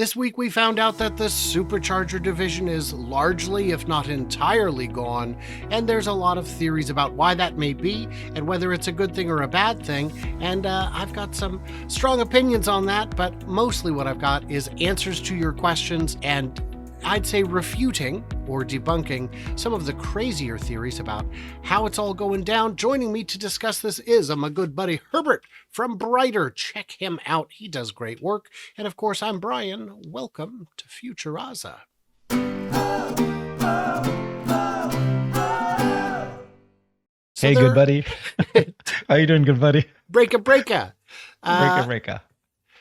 This week we found out that the supercharger division is largely, if not entirely, gone, and there's a lot of theories about why that may be and whether it's a good thing or a bad thing, and I've got some strong opinions on that, but mostly what I've got is answers to your questions and I'd say refuting or debunking some of the crazier theories about how it's all going down. Joining me to discuss this is my good buddy Herbert from Brighter. Check him out. He does great work. And of course, I'm Brian. Welcome to Futuraza. Hey, good buddy. How you doing, good buddy? Breaka. Breaka.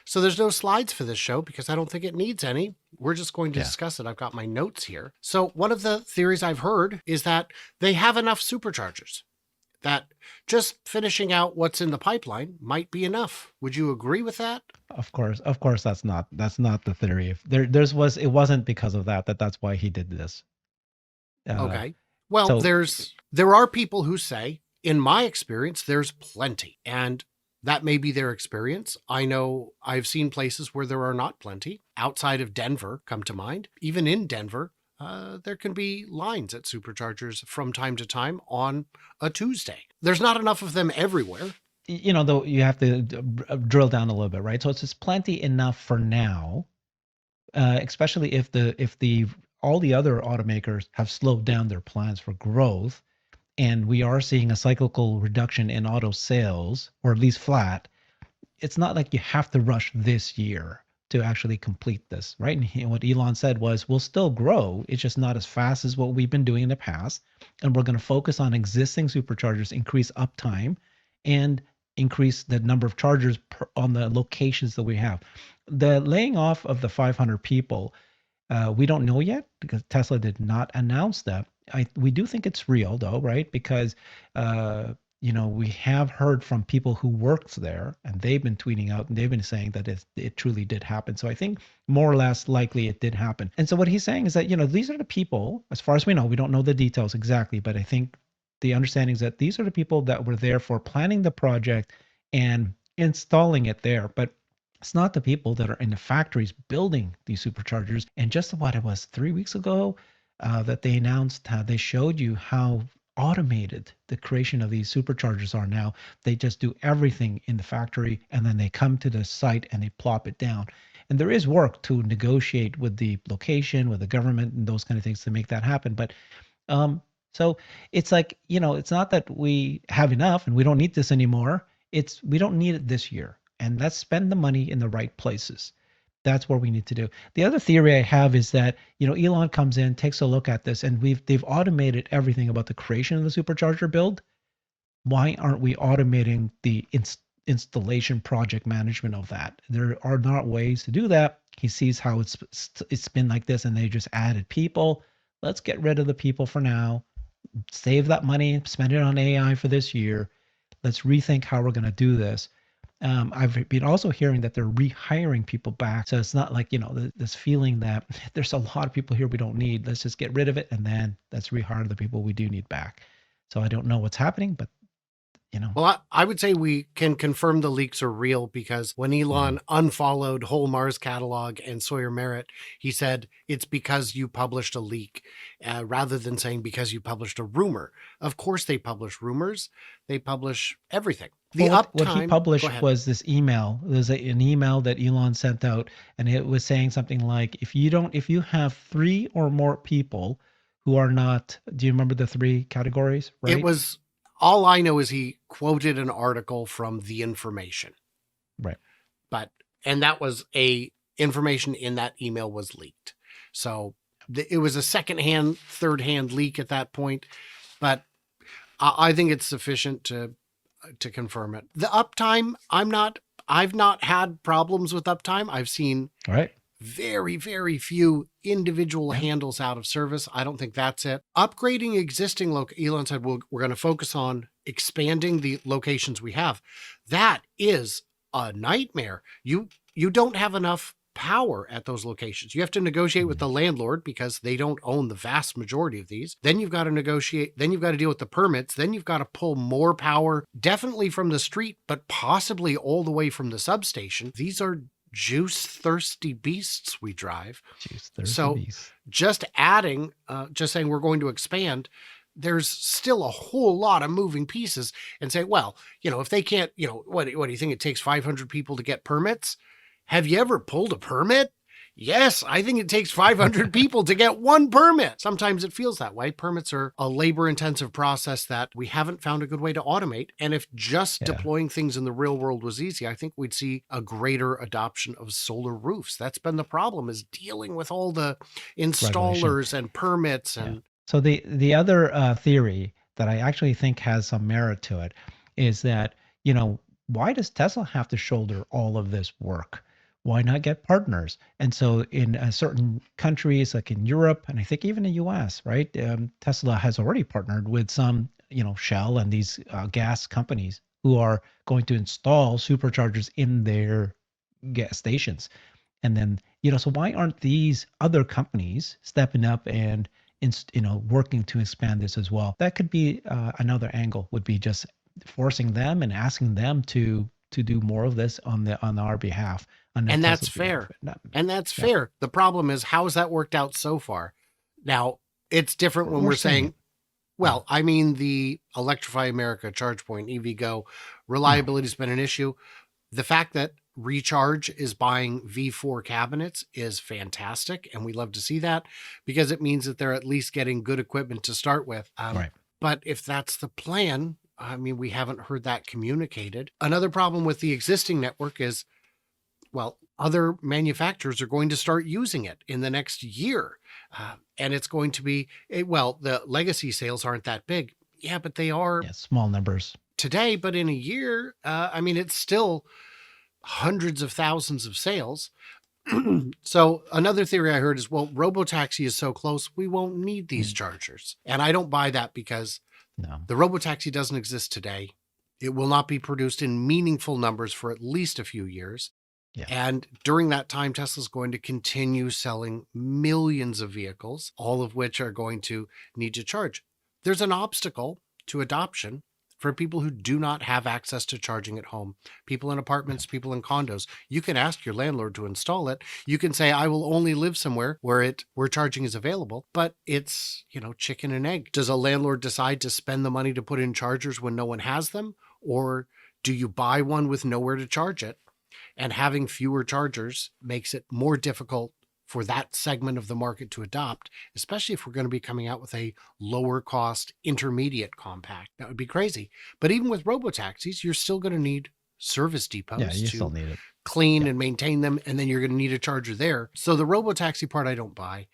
So there's no slides for this show because I don't think it needs any. We're just going to discuss it. I've got my notes here. So one of the theories I've heard is that they have enough superchargers, that just finishing out what's in the pipeline might be enough. Would you agree with that? Of course, that's not the theory. It wasn't because of that's why he did this. Okay. Well, there are people who say, in my experience, there's plenty, and that may be their experience. I know I've seen places where there are not plenty. Outside of Denver, come to mind. Even in Denver, there can be lines at superchargers from time to time on a Tuesday. There's not enough of them everywhere. You know, though, you have to drill down a little bit, right? So it's just plenty enough for now, especially if all the other automakers have slowed down their plans for growth. And we are seeing a cyclical reduction in auto sales, or at least flat. It's not like you have to rush this year to actually complete this, right? And what Elon said was, we'll still grow. It's just not as fast as what we've been doing in the past. And we're going to focus on existing superchargers, increase uptime, and increase the number of chargers on the locations that we have. The laying off of the 500 people, we don't know yet because Tesla did not announce that. We do think it's real though, right? Because we have heard from people who worked there, and they've been tweeting out and they've been saying that it truly did happen. So I think more or less likely it did happen. And so what he's saying is that these are the people, as far as we know, we don't know the details exactly, but I think the understanding is that these are the people that were there for planning the project and installing it there. But it's not the people that are in the factories building these superchargers. And just what it was 3 weeks ago that they announced how they showed you how automated the creation of these superchargers are now. They just do everything in the factory, and then they come to the site and they plop it down. And there is work to negotiate with the location, with the government, and those kind of things to make that happen. But so it's like, it's not that we have enough and we don't need this anymore. It's we don't need it this year. And let's spend the money in the right places. That's what we need to do. The other theory I have is that, Elon comes in, takes a look at this, and they've automated everything about the creation of the supercharger build. Why aren't we automating the installation project management of that? There are not ways to do that. He sees how it's been like this, and they just added people. Let's get rid of the people for now. Save that money, spend it on AI for this year. Let's rethink how we're going to do this. I've been also hearing that they're rehiring people back. So it's not like, this feeling that there's a lot of people here we don't need. Let's just get rid of it. And then let's rehire the people we do need back. So I don't know what's happening, but Well, I would say we can confirm the leaks are real because when Elon unfollowed Whole Mars Catalog and Sawyer Merritt, he said it's because you published a leak rather than saying because you published a rumor. Of course, they publish rumors. They publish everything. What he published was this email. There's an email that Elon sent out, and it was saying something like, if you have 3 or more people who are not, do you remember the 3 categories? Right? It was, all I know is he quoted an article from The Information. Right. And that was information in that email was leaked. So it was a second-hand, third-hand leak at that point. But I think it's sufficient to confirm it. The uptime, I've not had problems with uptime. I've seen very, very few individual handles out of service. I don't think that's it. Upgrading existing Elon said, we're going to focus on expanding the locations we have. That is a nightmare. You don't have enough power at those locations. You have to negotiate with the landlord because they don't own the vast majority of these. Then you've got to negotiate. Then you've got to deal with the permits. Then you've got to pull more power, definitely from the street, but possibly all the way from the substation. These are juice thirsty beasts we drive. Jeez, there's a So beast. just adding, just saying we're going to expand, there's still a whole lot of moving pieces, and say, well, if they can't, what do you think it takes 500 people to get permits? Have you ever pulled a permit? Yes, I think it takes 500 people to get one permit. Sometimes it feels that way. Permits are a labor intensive process that we haven't found a good way to automate. And if just Yeah. deploying things in the real world was easy, I think we'd see a greater adoption of solar roofs. That's been the problem, is dealing with all the Regulation. installers and permits Yeah. and So the other theory that I actually think has some merit to it is that, why does Tesla have to shoulder all of this work? Why not get partners? And so in certain countries, like in Europe, and I think even the US, right? Tesla has already partnered with some, Shell and these gas companies who are going to install superchargers in their gas stations. And then, so why aren't these other companies stepping up and working to expand this as well? That could be another angle. Would be just forcing them and asking them to do more of this on our behalf, on the and that's Tesla's behalf. fair. And that's Yeah, fair. The problem is, how has that worked out so far? Now, it's different when we're we're seeing saying, it. Yeah. well, I mean, the Electrify America, ChargePoint, EVgo Yeah. reliability has been an issue. The fact that Recharge is buying V4 cabinets is fantastic, and we love to see that, because it means that they're at least getting good equipment to start with. Right. But if that's the plan, I mean, we haven't heard that communicated. Another problem with the existing network is, well, other manufacturers are going to start using it in the next year. And it's going to be, well, the legacy sales aren't that big. Yeah, but they are Yeah. Small numbers. today. But in a year, I mean, it's still hundreds of thousands of sales. So another theory I heard is, well, robotaxi is so close, we won't need these Mm. chargers. And I don't buy that, because No. the robotaxi doesn't exist today. It will not be produced in meaningful numbers for at least a few years. Yeah. And during that time, Tesla's going to continue selling millions of vehicles, all of which are going to need to charge. There's an obstacle to adoption for people who do not have access to charging at home. People in apartments, people in condos. You can ask your landlord to install it. You can say, I will only live somewhere where charging is available, but it's, chicken and egg. Does a landlord decide to spend the money to put in chargers when no one has them? Or do you buy one with nowhere to charge it? And having fewer chargers makes it more difficult for that segment of the market to adopt, especially if we're going to be coming out with a lower cost intermediate compact. That would be crazy. But even with robotaxis, you're still going to need service depots Yeah. You still to need it. clean Yeah. and maintain them. And then you're going to need a charger there. So the robotaxi part, I don't buy.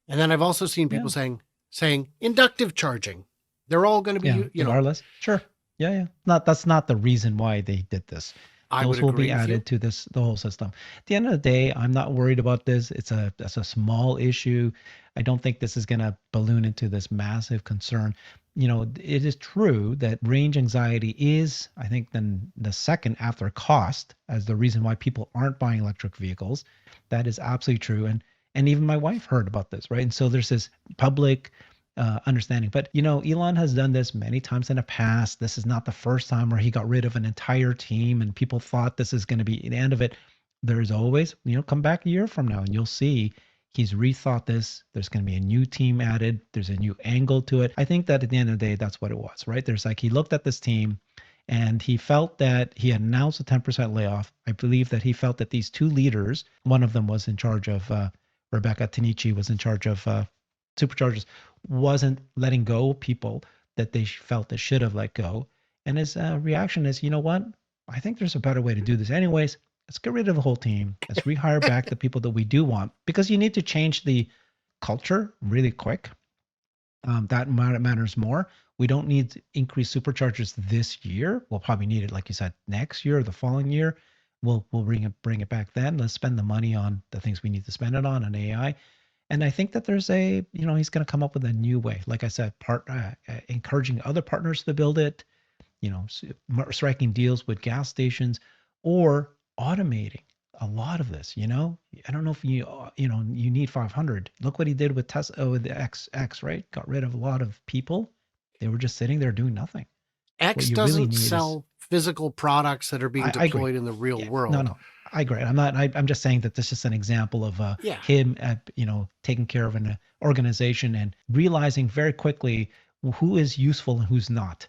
And then I've also seen people Yeah. saying inductive charging. They're all going to be, Yeah. Wireless. Sure. Yeah. Yeah. That's not the reason why they did this. I would Those will agree be with you. added to the whole system. At the end of the day, I'm not worried about this. That's a small issue. I don't think this is going to balloon into this massive concern. It is true that range anxiety is, I think, then the second after cost as the reason why people aren't buying electric vehicles. That is absolutely true. And even my wife heard about this, right? And so there's this public understanding. But Elon has done this many times in the past. This is not the first time where he got rid of an entire team and people thought this is going to be the end of it. There's always, come back a year from now and you'll see he's rethought this. There's going to be a new team added. There's a new angle to it. I think that at the end of the day, that's what it was, right? There's he looked at this team and he felt that he had announced a 10% layoff. I believe that he felt that these two leaders, one of them was in charge of Rebecca Tanichi was in charge of superchargers, wasn't letting go of people that they felt they should have let go. And his reaction is, you know what? I think there's a better way to do this. Anyways, let's get rid of the whole team. Let's rehire back the people that we do want, because you need to change the culture really quick. That matters more. We don't need increased superchargers this year. We'll probably need it, like you said, next year or the following year. We'll bring it back then. Let's spend the money on the things we need to spend it on AI. And I think that there's he's going to come up with a new way. Like I said, encouraging other partners to build it, striking deals with gas stations or automating a lot of this. I don't know if you need 500. Look what he did with Tesla, with the XX, right? Got rid of a lot of people. They were just sitting there doing nothing. What X you really doesn't need is, sell physical products that are being I agree. deployed in the real Yeah. No, world. no. I agree. I'm just saying that this is an example of Yeah, him, taking care of an organization and realizing very quickly who is useful and who's not.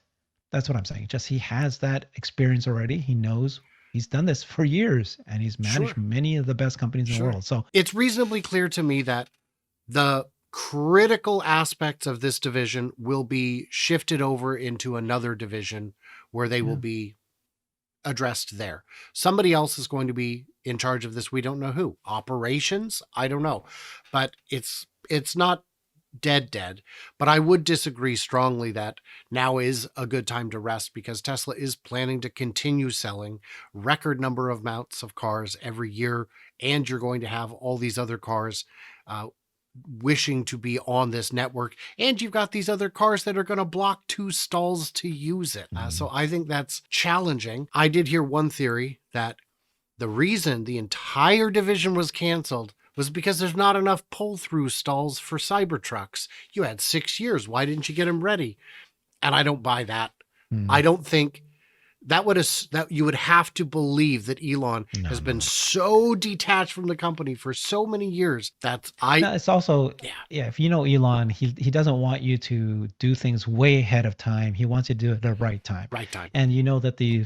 That's what I'm saying. Just he has that experience already. He knows he's done this for years and he's managed sure, many of the best companies in the sure. world. So It's reasonably clear to me that the critical aspects of this division will be shifted over into another division where they will yeah. be addressed there. Somebody else is going to be in charge of this. We don't know who. Operations? I don't know. But it's not dead, but I would disagree strongly that now is a good time to rest, because Tesla is planning to continue selling record number of amounts of cars every year, and you're going to have all these other cars uh, wishing to be on this network, and you've got these other cars that are going to block 2 stalls to use it. So I think that's challenging. I did hear one theory that the reason the entire division was canceled was because there's not enough pull-through stalls for Cybertrucks. You had 6 years. Why didn't you get them ready? And I don't buy that. I Mm. don't think that you would have to believe that Elon No, has no, been no. so detached from the company for so many years that No, it's also, yeah, yeah, if you know Elon, he doesn't want you to do things way ahead of time. He wants you to do it at the right time. right time. And you know that the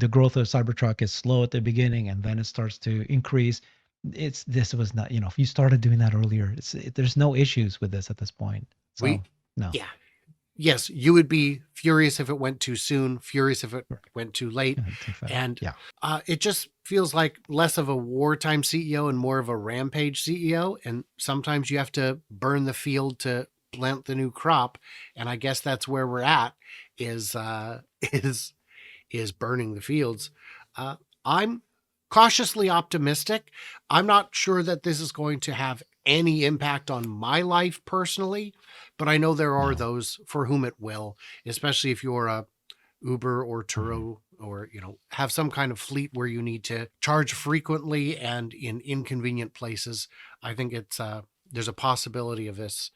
growth of Cybertruck is slow at the beginning and then it starts to increase. This was not, if you started doing that earlier, there's no issues with this at this point. We So, no. yeah. Yes, you would be furious if it went too soon, furious if it Right. went too late. Yeah, too fast. And Yeah. it just feels like less of a wartime CEO and more of a rampage CEO. And sometimes you have to burn the field to plant the new crop. And I guess that's where we're at is is is burning the fields. I'm cautiously optimistic. I'm not sure that this is going to have any impact on my life personally, but I know there are No. those for whom it will, especially if you're a Uber or Mhm. Turo, or have some kind of fleet where you need to charge frequently and in inconvenient places. I think it's there's a possibility of this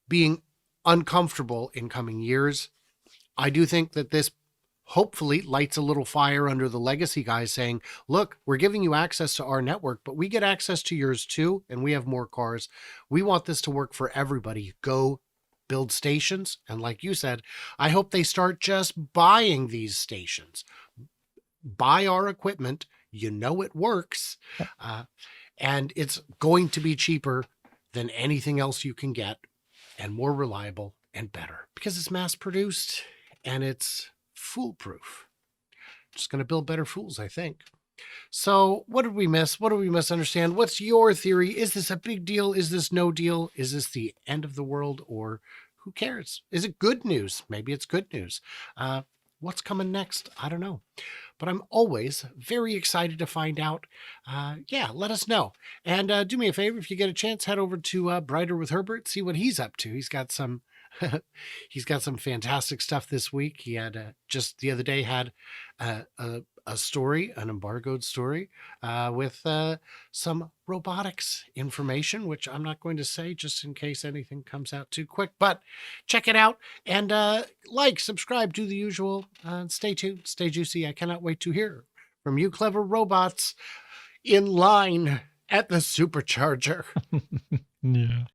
being uncomfortable in coming years. I do think that this hopefully lights a little fire under the legacy guys, saying, look, we're giving you access to our network, but we get access to yours too, and we have more cars. We want this to work for everybody. Go build stations. And like you said, I hope they start just buying these stations. Buy our equipment. You know it works. Yep. And it's going to be cheaper than anything else you can get, and more reliable and better, because it's mass produced and it's foolproof. Just going to build better fools, I think. So, what did we miss? What did we misunderstand? What's your theory? Is this a big deal? Is this no deal? Is this the end of the world, or who cares? Is it good news? Maybe it's good news. What's coming next? I don't know. But I'm always very excited to find out. Yeah, let us know. And do me a favor, if you get a chance, head over to Brighter with Herbert, see what he's up to. He's got some he's got some fantastic stuff this week. He had just the other day had a story, an embargoed story with some robotics information, which I'm not going to say just in case anything comes out too quick. But check it out and like, subscribe, do the usual. Stay tuned, stay juicy. I cannot wait to hear from you, clever robots in line at the supercharger. Yeah.